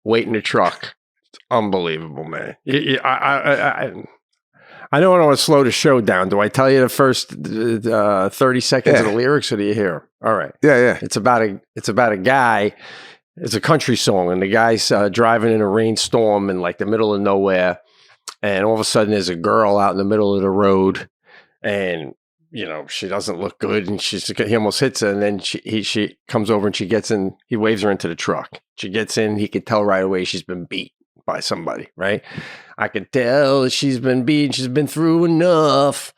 Wait
in the Truck. It's unbelievable, man. I I don't want to slow the show down. Do I tell you the first 30 seconds of the lyrics, or do you hear? All right.
Yeah.
It's about a guy. It's a country song, and the guy's driving in a rainstorm in like the middle of nowhere, and all of a sudden there's a girl out in the middle of the road, and she doesn't look good, and he almost hits her, and then she comes over and she gets in. He waves her into the truck. She gets in. He could tell right away she's been beat by somebody, right? I could tell she's been beaten. She's been through enough,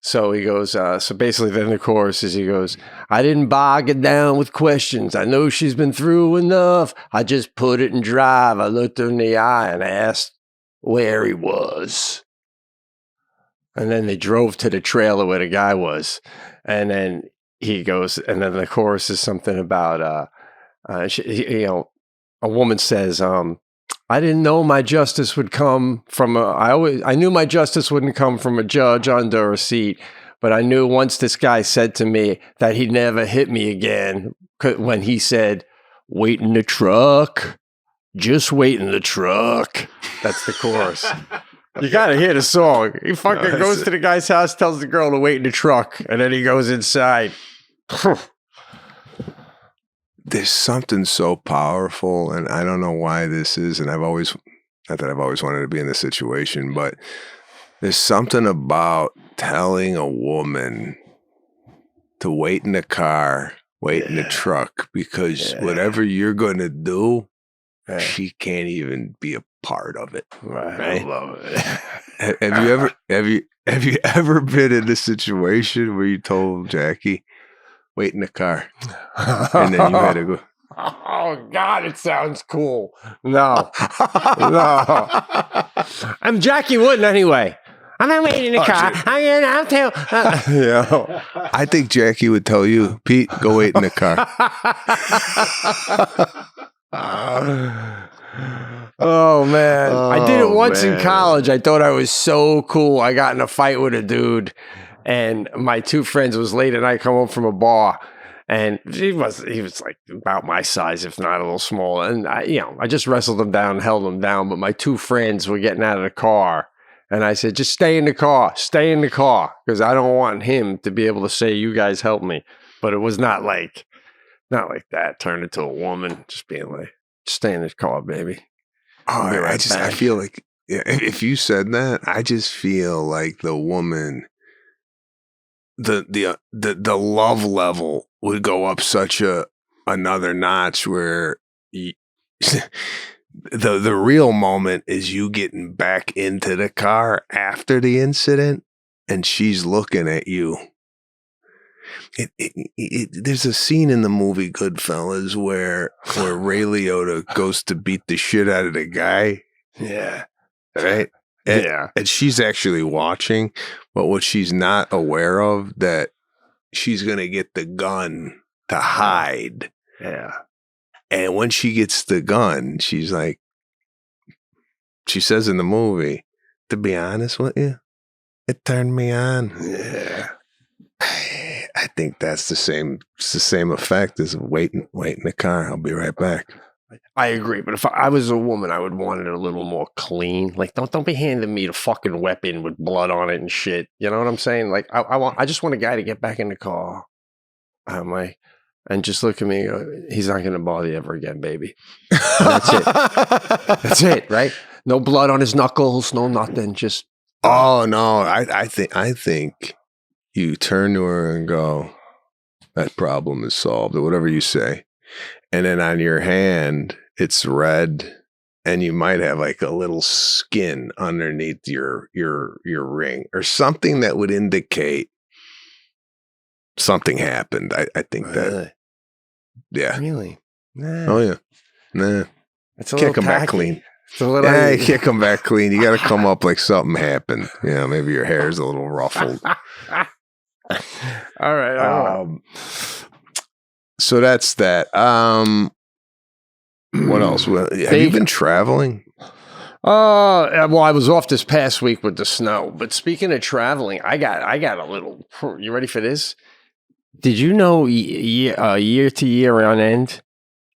So he goes, so basically then the chorus is he goes, I didn't bog it down with questions. I know she's been through enough. I just put it in drive. I looked her in the eye and asked where he was. And then they drove to the trailer where the guy was. And then he goes, and then the chorus is something about, a woman says, I didn't know my justice would come from I knew my justice wouldn't come from a judge under a seat, but I knew once this guy said to me that he'd never hit me again when he said, wait in the truck, just wait in the truck. That's the chorus. You got to hear the song. He fucking goes to the guy's house, tells the girl to wait in the truck, and then he goes inside.
There's something so powerful, and I don't know why this is, and not that I've always wanted to be in this situation, but there's something about telling a woman to wait in the car, wait in the truck, because whatever you're going to do, she can't even be a part of it. Right? I love it. Have you ever been in a situation where you told Jackie, wait in the car, and then you had to go?
Oh God, it sounds cool. No. I'm Jackie Wooden anyway. I'm not waiting in the car. I'll tell.
I think Jackie would tell you, Pete, go wait in the car.
Oh man, I did it once in college. I thought I was so cool. I got in a fight with a dude, and my two friends was late at night, come home from a bar, and he was like about my size, if not a little smaller. And I just wrestled him down, held him down. But my two friends were getting out of the car, and I said, "Just stay in the car, because I don't want him to be able to say you guys helped me." But it was not like that. Turned into a woman, just being like, "Just stay in the car, baby."
I feel like if you said that, I just feel like the woman, the love level would go up such another notch where the real moment is you getting back into the car after the incident and she's looking at you. There's a scene in the movie Goodfellas where Ray Liotta goes to beat the shit out of the guy.
Yeah.
Right? And she's actually watching, but what she's not aware of, that she's going to get the gun to hide.
Yeah.
And when she gets the gun, she's like, she says in the movie, to be honest with you, it turned me on.
Yeah.
I think that's the same effect as wait in the car. I'll be right back.
I agree, but if I was a woman, I would want it a little more clean. Like, don't be handing me the fucking weapon with blood on it and shit. You know what I'm saying? Like, I just want a guy to get back in the car. I'm like, and just look at me. He's not going to bother you ever again, baby. And that's it. That's it, right? No blood on his knuckles, no nothing. Just
oh no, I think you turn to her and go, that problem is solved, or whatever you say. And then on your hand, it's red, and you might have like a little skin underneath your ring, or something that would indicate something happened. I think that. Yeah.
Really? Nah.
Oh yeah. Nah.
It's a
Can't
little
come
tacky.
back clean.
It's a little.
Yeah, you can't come back clean. You got to come up like something happened. Yeah, maybe your hair is a little ruffled.
All right.
So that's that. What else? Have you been traveling?
Well, I was off this past week with the snow. But speaking of traveling, I got a little. You ready for this? Did you know year to year on end,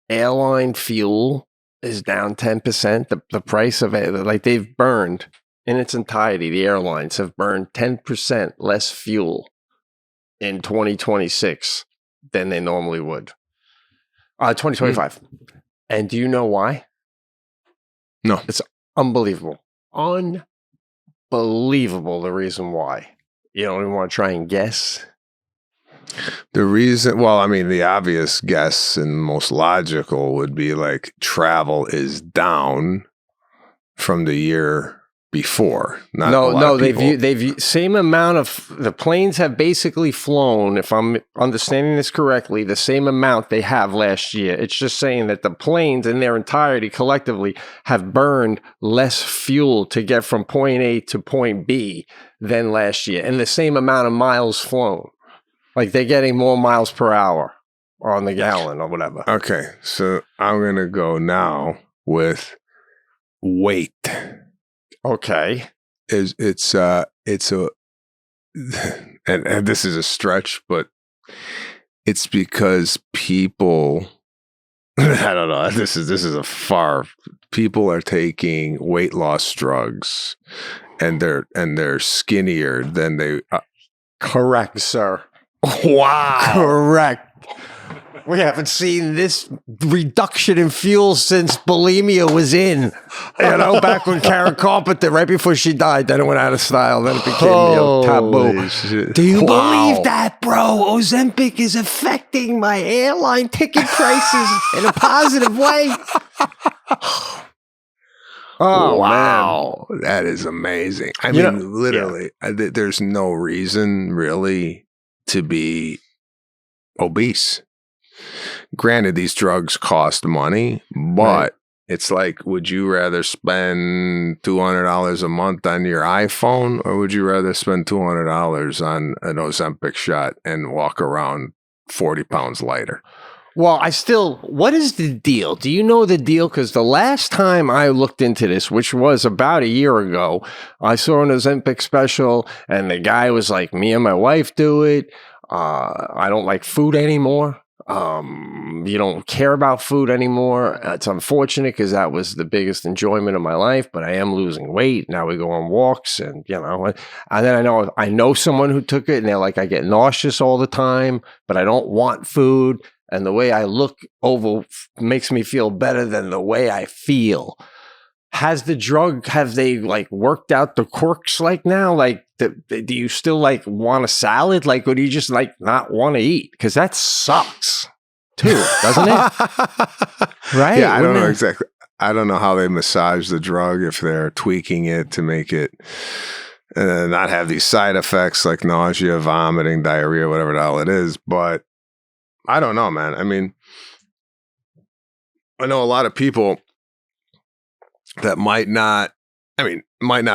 airline fuel is down 10%? The price of it, like they've burned in its entirety, the airlines have burned 10% less fuel in 2026 than they normally would. 2025. And do you know why?
No.
It's unbelievable. Unbelievable the reason why. You don't even want to try and guess?
The reason, well, I mean, the obvious guess and most logical would be like travel is down from the year before.
They've same amount of the planes have basically flown, if I'm understanding this correctly, the same amount they have last year. It's just saying that the planes in their entirety collectively have burned less fuel to get from point A to point B than last year, and the same amount of miles flown. Like they're getting more miles per hour on the gallon or whatever.
Okay, so I'm gonna go now with weight.
Okay.
It's a and this is a stretch, but it's because people I don't know, this is a far people are taking weight loss drugs and they're skinnier than they
Correct, sir.
Wow.
Correct. We haven't seen this reduction in fuel since bulimia was in. You know, back when Karen Carpenter, right before she died, then it went out of style. Then it became taboo.
Shit.
Do you believe that, bro? Ozempic is affecting my airline ticket prices in a positive way. Oh,
wow. Man. That is amazing. I mean, literally, there's no reason really to be obese. Granted, these drugs cost money, but it's like, would you rather spend $200 a month on your iPhone, or would you rather spend $200 on an Ozempic shot and walk around 40 pounds lighter?
Well, what is the deal? Do you know the deal? Because the last time I looked into this, which was about a year ago, I saw an Ozempic special, and the guy was like, me and my wife do it. I don't like food anymore. You don't care about food anymore. It's unfortunate because that was the biggest enjoyment of my life, but I am losing weight. Now we go on walks and, you know, and then I know someone who took it and they're like, I get nauseous all the time, but I don't want food. And the way I look over makes me feel better than the way I feel. Have they like worked out the quirks like now? Like, do you still like want a salad? Like, or do you just like not want to eat? Because that sucks too, doesn't it? Right?
Yeah, I don't know exactly. I don't know how they massage the drug, if they're tweaking it to make it not have these side effects like nausea, vomiting, diarrhea, whatever the hell it is. But I don't know, man. I mean, I know a lot of people that might not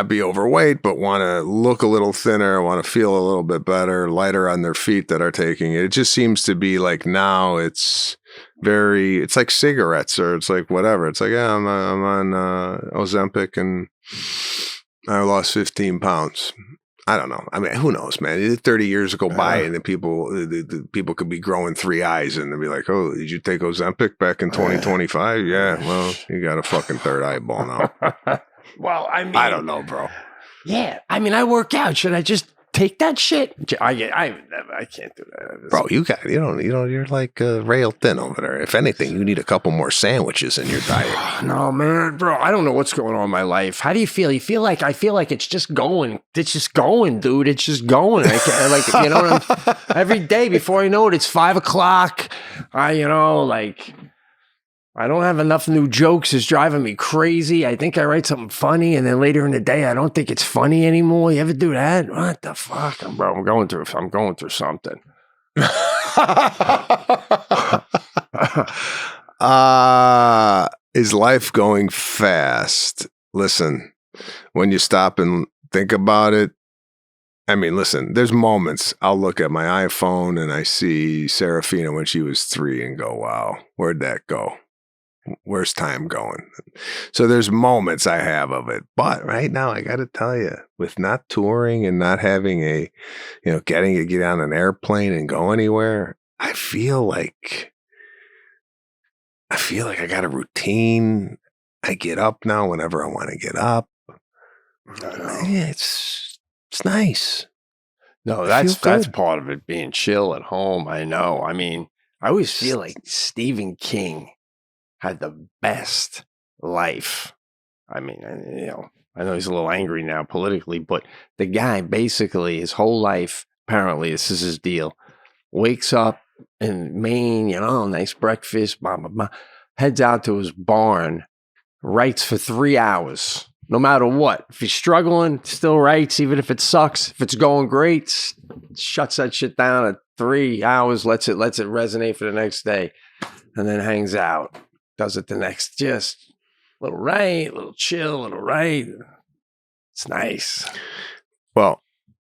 be overweight, but want to look a little thinner, want to feel a little bit better, lighter on their feet that are taking it. It just seems to be like now it's like cigarettes, or it's like whatever. It's like, yeah, I'm on Ozempic and I lost 15 pounds. I don't know. I mean, who knows, man? 30 years go by and the people could be growing 3 eyes and they'll be like, oh, did you take Ozempic back in 2025? Yeah, well, you got a fucking third eyeball now.
Well, I mean,
I don't know, bro.
Yeah, I mean, I work out. Should I just take that shit? I can't do that,
bro. You're like rail thin over there. If anything, you need a couple more sandwiches in your diet.
No, man, bro. I don't know what's going on in my life. How do you feel? I feel like it's just going. It's just going, dude. It's just going. You know, every day before I know it, it's 5 o'clock. I don't have enough new jokes. It's driving me crazy. I think I write something funny, and then later in the day, I don't think it's funny anymore. You ever do that? What the fuck, bro? I'm going through something.
Is life going fast? Listen, when you stop and think about it, I mean, listen, there's moments I'll look at my iPhone and I see Serafina when she was 3 and go, wow, where'd that go? Where's time going? So there's moments I have of it. But right now, I got to tell you, with not touring and not having getting to get on an airplane and go anywhere, I feel like I got a routine. I get up now whenever I want to get up. Yeah, it's nice.
No, that's part of it, being chill at home. I know. I mean, I always feel like Stephen King had the best life. I mean, I know he's a little angry now politically, but the guy basically his whole life, apparently this is his deal, wakes up in Maine, nice breakfast, blah, blah, blah, heads out to his barn, writes for 3 hours. No matter what. If he's struggling, still writes, even if it sucks. If it's going great, shuts that shit down at 3 hours, lets it resonate for the next day, and then hangs out. Does it the next, just a little write, a little chill, a little write. It's nice.
Well,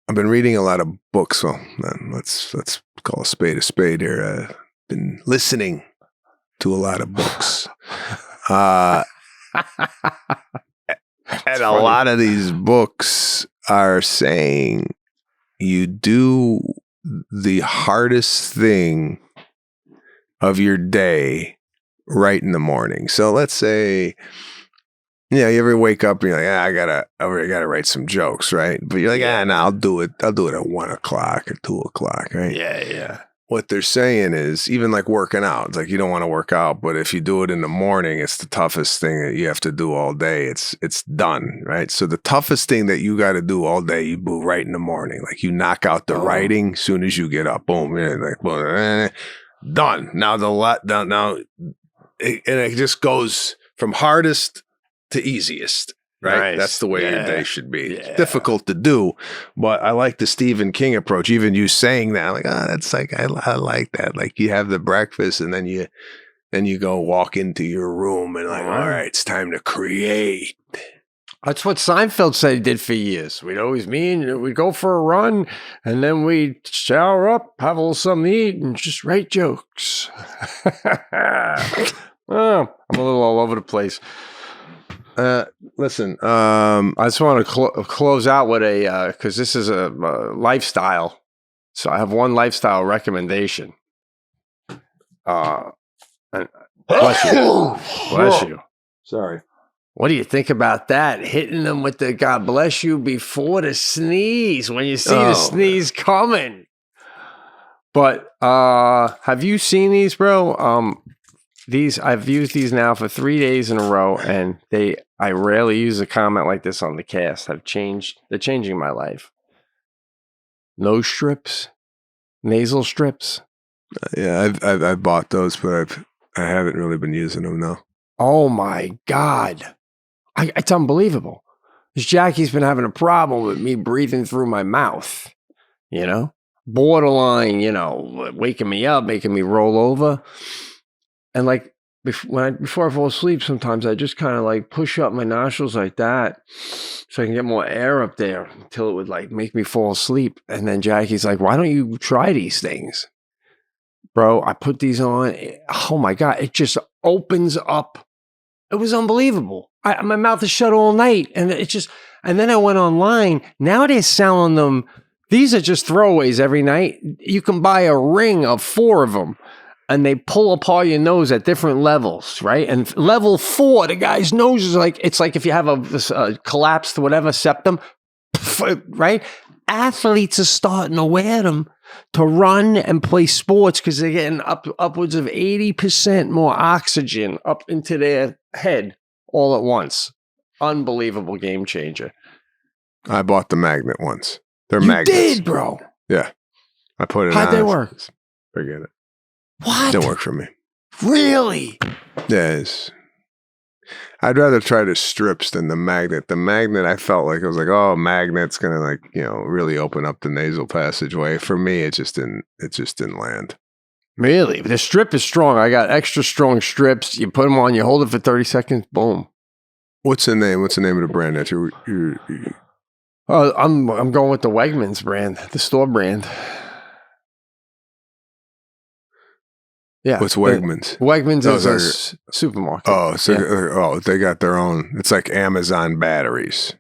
I've been reading a lot of books. Well, let's call a spade here. I've been listening to a lot of books. And a lot of these books are saying you do the hardest thing of your day right in the morning. So let's say, you ever wake up and you're like, I gotta write some jokes, right? But you're like, no, I'll do it at 1 o'clock or 2 o'clock, right?
Yeah.
What they're saying is, even like working out, it's like you don't want to work out, but if you do it in the morning, it's the toughest thing that you have to do all day. It's done, right? So the toughest thing that you got to do all day, you do right in the morning. Like you knock out the writing as soon as you get up. Boom, done. Now it just goes from hardest to easiest. Right?
Nice.
That's the way your day should be. Yeah. It's difficult to do, but I like the Stephen King approach. Even you saying that, I'm like, that's like, I like that. Like you have the breakfast and then you go walk into your room and like, all right, it's time to create.
That's what Seinfeld said he did for years. We'd go for a run and then we'd shower up, have a little something to eat and just write jokes. I'm a little all over the place.
Listen,
I just want to close out with because this is a lifestyle. So I have one lifestyle recommendation. Bless you.
Sorry.
What do you think about that? Hitting them with the God bless you before the sneeze, when you see the sneeze coming. But have you seen these, bro? I've used these now for 3 days in a row, and I rarely use a comment like this on the cast. They're changing my life. Nose strips, nasal strips.
Yeah, I've bought those, but I haven't really been using them, no.
Oh my God. It's unbelievable. This Jackie's been having a problem with me breathing through my mouth, borderline, waking me up, making me roll over. And like before I fall asleep, sometimes I just kind of like push up my nostrils like that so I can get more air up there until it would like make me fall asleep. And then Jackie's like, why don't you try these things? Bro, I put these on. Oh my God, it just opens up. It was unbelievable. My mouth is shut all night. And and then I went online. Now they're selling them. These are just throwaways every night. You can buy a ring of 4 of them. And they pull apart your nose at different levels, right? And level 4, the guy's nose is like, it's like if you have a collapsed whatever septum, right? Athletes are starting to wear them to run and play sports because they're getting upwards of 80% more oxygen up into their head all at once. Unbelievable game changer.
I bought the magnet ones. They're magnets.
You did, bro.
Yeah. I put it
How'd they work?
Forget it.
What?
Didn't work for me.
Really?
Yes. I'd rather try the strips than the magnet. The magnet, I felt like it was like, magnet's gonna really open up the nasal passageway. For me, it just didn't land.
Really? The strip is strong. I got extra strong strips. You put them on, you hold it for 30 seconds, boom.
What's the name? What's the name of the brand that you're
I'm going with the Wegmans brand, the store brand. Yeah.
What's Wegmans?
Wegmans is a supermarket.
Oh, so they got their own. It's like Amazon batteries.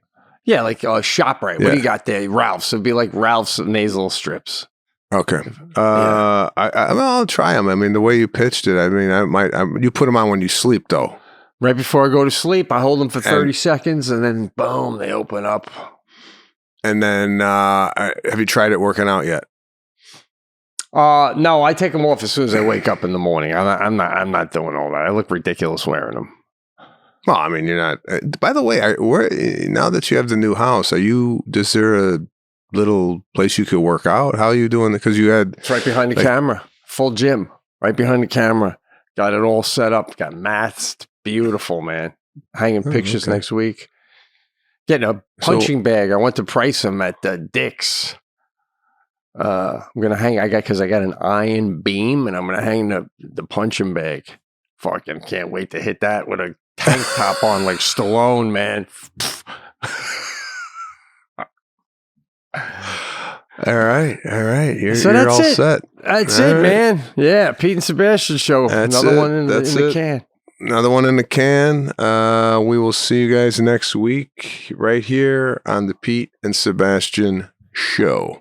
Yeah, like ShopRite. Yeah. What do you got there? Ralph's. It'd be like Ralph's nasal strips.
Okay. I'll try them. I mean, the way you pitched it, I mean, you put them on when you sleep, though.
Right before I go to sleep, I hold them for 30 seconds, and then boom, they open up.
And then, have you tried it working out yet?
No, I take them off as soon as I wake up in the morning. I'm not doing all that. I look ridiculous wearing them.
Well, I mean, you're not. By the way, now that you have the new house, is there a little place you could work out? How are you doing? Because you had
it's right behind the camera, full gym, right behind the camera. Got it all set up. Got mats. It's beautiful, man. Hanging pictures next week. Getting a punching bag. I went to price them at Dick's. I'm gonna hang. I got an iron beam, and I'm gonna hang the punching bag. Fucking can't wait to hit that with a tank top on like Stallone, man.
All right.
You're
all set.
That's it, man. Yeah, Pete and Sebastian show. Another one in the can.
Another one in the can. We will see you guys next week right here on the Pete and Sebastian show.